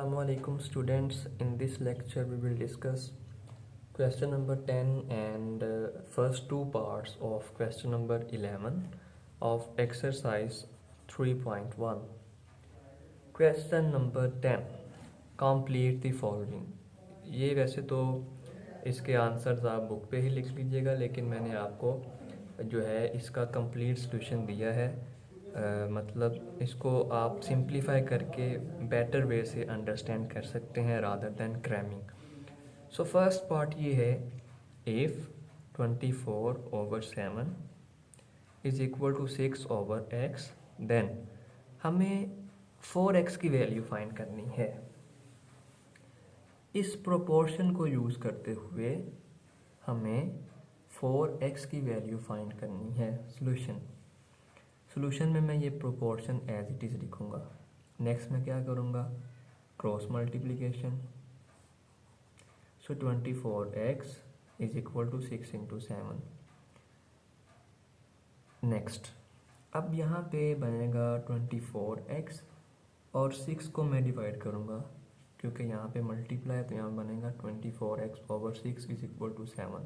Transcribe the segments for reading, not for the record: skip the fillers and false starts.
Assalamualaikum students. In this lecture we will discuss question number 10 and first two parts of question number 11 of exercise 3.1. Question number 10, complete the following. ये वैसे तो इसके answers आप book पे ही लिख लीजिएगा, लेकिन मैंने आपको जो है इसका कंप्लीट सॉल्यूशन दिया है। मतलब इसको आप सिंप्लीफाई करके बेटर वे से अंडरस्टैंड कर सकते हैं rather than cramming. So first part ये है, if 24/7 is equal to 6/x, then हमें 4x की वैल्यू फाइंड करनी है। इस प्रोपोर्शन को यूज़ करते हुए हमें 4x की वैल्यू फाइंड करनी है। सोल्यूशन में मैं ये प्रोपोर्शन एज इट इज़ लिखूँगा। नेक्स्ट मैं क्या करूँगा, cross multiplication. So 24x is equal to 6 × 7। Next अब यहाँ पे बनेगा 24x और 6 को मैं डिवाइड करूँगा, क्योंकि यहाँ पे मल्टीप्लाई है तो यहाँ बनेगा 24x/6 इज इक्वल टू 7।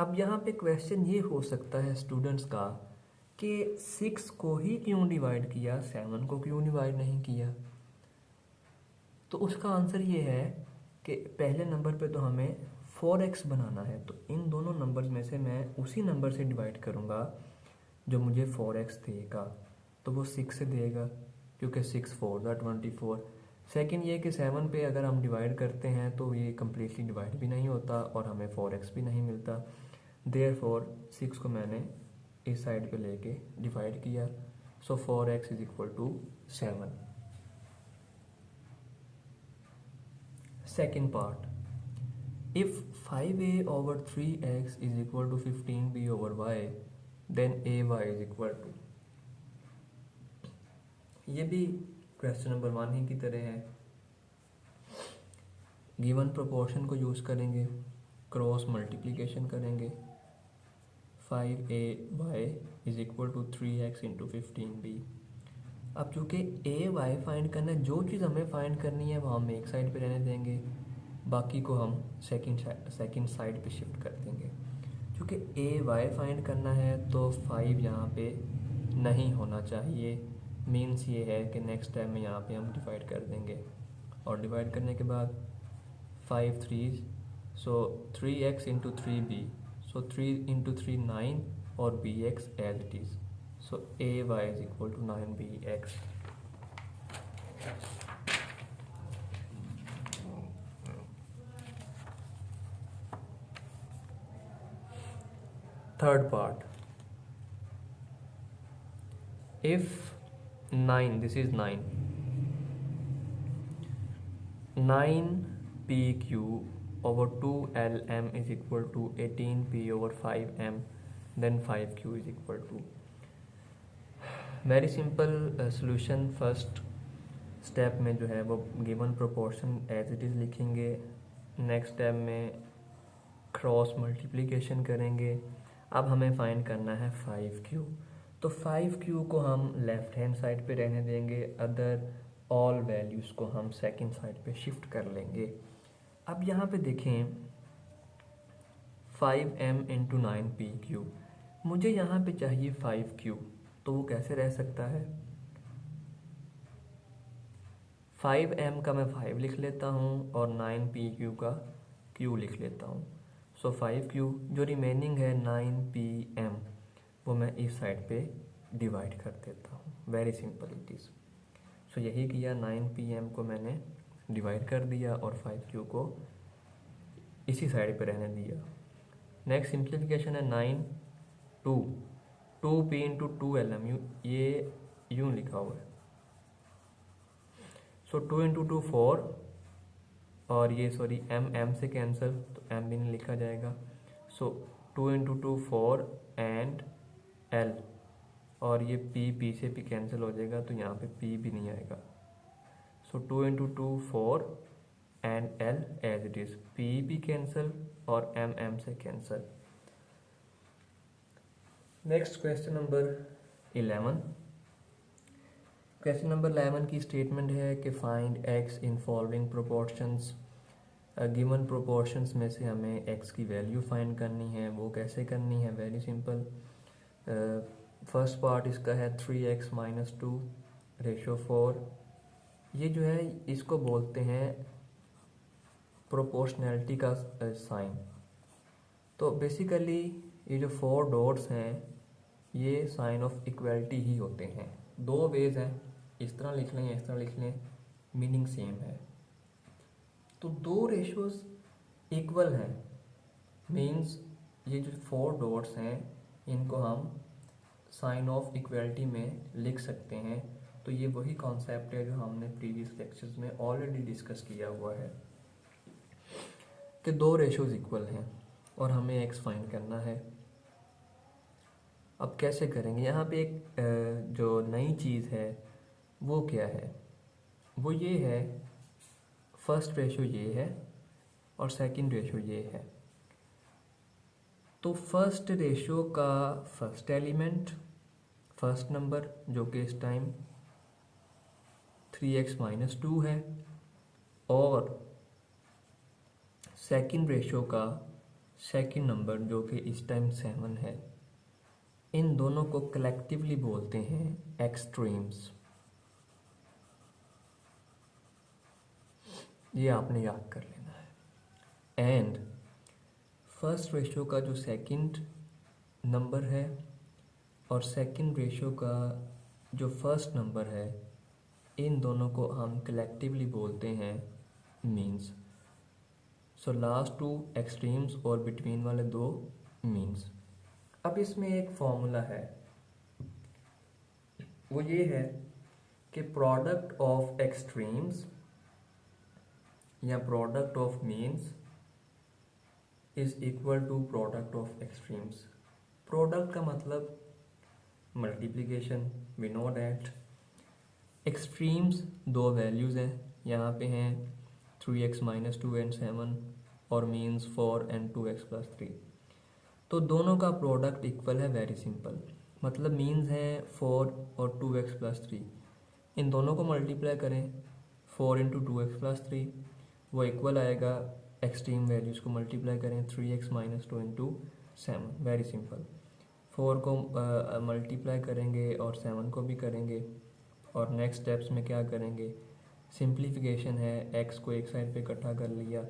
अब यहाँ पे क्वेश्चन ये हो सकता है स्टूडेंट्स का कि 6 को ही क्यों डिवाइड किया, 7 को क्यों डिवाइड नहीं किया। तो उसका आंसर ये है कि पहले नंबर पे तो हमें 4x बनाना है, तो इन दोनों नंबर्स में से मैं उसी नंबर से डिवाइड करूँगा जो मुझे 4x देगा, तो वो 6 से देगा, क्योंकि 6 4 24। सेकेंड ये कि 7 पे अगर हम डिवाइड करते हैं तो ये कम्प्लीटली डिवाइड भी नहीं होता और हमें 4x भी नहीं मिलता। देयरफॉर 6 को मैंने इस साइड पे लेके डिवाइड किया। So 4x is equal to 7। Second part, if 5a/3x is equal to 15b/y, then ay is equal to. ये भी क्वेश्चन नंबर 1 ही की तरह है। गिवन प्रोपोर्शन को यूज़ करेंगे, क्रॉस मल्टीप्लिकेशन करेंगे। 5ay is equal to 3x × 15b। अब चूँकि ay फाइंड करना है, जो चीज़ हमें फाइंड करनी है वो हम एक साइड पे रहने देंगे, बाकी को हम सेकंड साइड पे शिफ्ट कर देंगे। क्योंकि ay फाइंड करना है तो 5 यहाँ पे नहीं होना चाहिए। मीन्स ये है कि नेक्स्ट टाइम में यहाँ पे हम डिवाइड कर देंगे, और डिवाइड करने के बाद 5 3, सो 3x × 3b, सो 3 × 3 9 और bx as it is. So ay is equal to 9bx। Third part, if 9, this is 9, 9pq/2lm is equal to 18p/5m, then 5q is equal to। Very simple solution. First step में जो है वो given proportion as it is लिखेंगे। Next step में cross multiplication करेंगे। अब हमें find करना है 5q, तो 5q को हम लेफ्ट हैंड साइड पे रहने देंगे, अदर ऑल वैल्यूज़ को हम सेकंड साइड पे शिफ्ट कर लेंगे। अब यहाँ पे देखें 5m × 9pq, मुझे यहाँ पे चाहिए 5q, तो वो कैसे रह सकता है। 5m का मैं 5 लिख लेता हूँ और 9pq का q लिख लेता हूँ। सो 5q जो रिमेनिंग है 9pm वो मैं इस साइड पे डिवाइड कर देता हूँ। Very simple it is. So यही किया, 9pm को मैंने डिवाइड कर दिया और 5q को इसी साइड पे रहने दिया। नेक्स्ट सिंप्लीफिकेशन है 9 2p × 2lm, ये यूँ लिखा हुआ है। सो 2 × 2 4, और ये सॉरी m से कैंसिल, तो m भी नहीं लिखा जाएगा। सो 2 × 2 4 एंड l, और ये p से p कैंसिल हो जाएगा, तो यहाँ पे p भी नहीं आएगा। So 2 × 2 4 and l as it is, p भी कैंसिल और m से cancel. Next question number 11, question number 11 की स्टेटमेंट है कि find x in following proportions. Given proportions में से हमें एक्स की वैल्यू फाइंड करनी है। वो कैसे करनी है? Very simple. फर्स्ट पार्ट इसका है 3x माइनस 2 रेशो 4। ये जो है इसको बोलते हैं प्रोपोर्शनैलिटी का साइन। तो बेसिकली ये जो 4 डॉट्स हैं ये साइन ऑफ इक्वलिटी ही होते हैं। 2 वेज हैं, इस तरह लिख लें, इस तरह लिख लें, मीनिंग सेम है। तो 2 रेशोज इक्वल हैं, मीन्स ये जो 4 डॉट्स हैं इनको हम साइन ऑफ इक्वलिटी में लिख सकते हैं। तो ये वही कॉन्सेप्ट है जो हमने प्रीवियस लेक्चर्स में ऑलरेडी डिस्कस किया हुआ है कि 2 रेशोज इक्वल हैं और हमें एक्स फाइंड करना है। अब कैसे करेंगे? यहाँ पे एक जो नई चीज़ है वो क्या है? वो ये है, फर्स्ट रेशो ये है और सेकंड रेशो ये है। तो फर्स्ट रेशो का फर्स्ट एलिमेंट, फर्स्ट नंबर जो कि इस टाइम 3x माइनस 2 है, और सेकंड रेशो का सेकंड नंबर जो कि इस टाइम 7 है, इन दोनों को कलेक्टिवली बोलते हैं एक्सट्रीम्स। ये आपने याद कर लेना है। एंड फर्स्ट रेशो का जो सेकंड नंबर है और सेकंड रेशो का जो फर्स्ट नंबर है, इन दोनों को हम कलेक्टिवली बोलते हैं मीन्स। सो लास्ट 2 एक्सट्रीम्स और बिटवीन वाले 2 मीन्स। अब इसमें एक फॉर्मूला है, वो ये है कि प्रोडक्ट ऑफ एक्सट्रीम्स या product of means is equal to product of extremes. Product का मतलब multiplication, we know that. Extremes 2 values हैं, यहाँ पे हैं 3x माइनस 2 एंड 7 और मीन्स 4 एंड 2x प्लस 3। तो दोनों का प्रोडक्ट इक्वल है, वेरी सिंपल। मतलब मीन्स है 4 और 2x प्लस 3, इन दोनों को मल्टीप्लाई करें 4 इंटू 2x प्लस 3, वो इक्वल आएगा। एक्सट्रीम वैल्यूज़ को मल्टीप्लाई करें 3x minus 2 into 7, very simple. 4 को मल्टीप्लाई करेंगे और 7 को भी करेंगे, और नेक्स्ट स्टेप्स में क्या करेंगे? सिंप्लीफिकेशन है, x को एक साइड पे इकट्ठा कर लिया,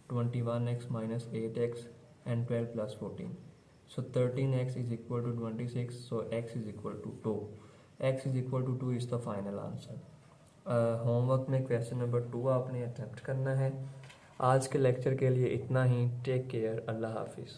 21x minus 8x and 12 plus 14। So 13x is equal to 26, so x is equal to 2। x is equal to 2 is the final answer. Homework में क्वेश्चन नंबर 2 आपने अटेम्प्ट करना है। आज के लेक्चर के लिए इतना ही। टेक केयर, अल्लाह हाफिज़।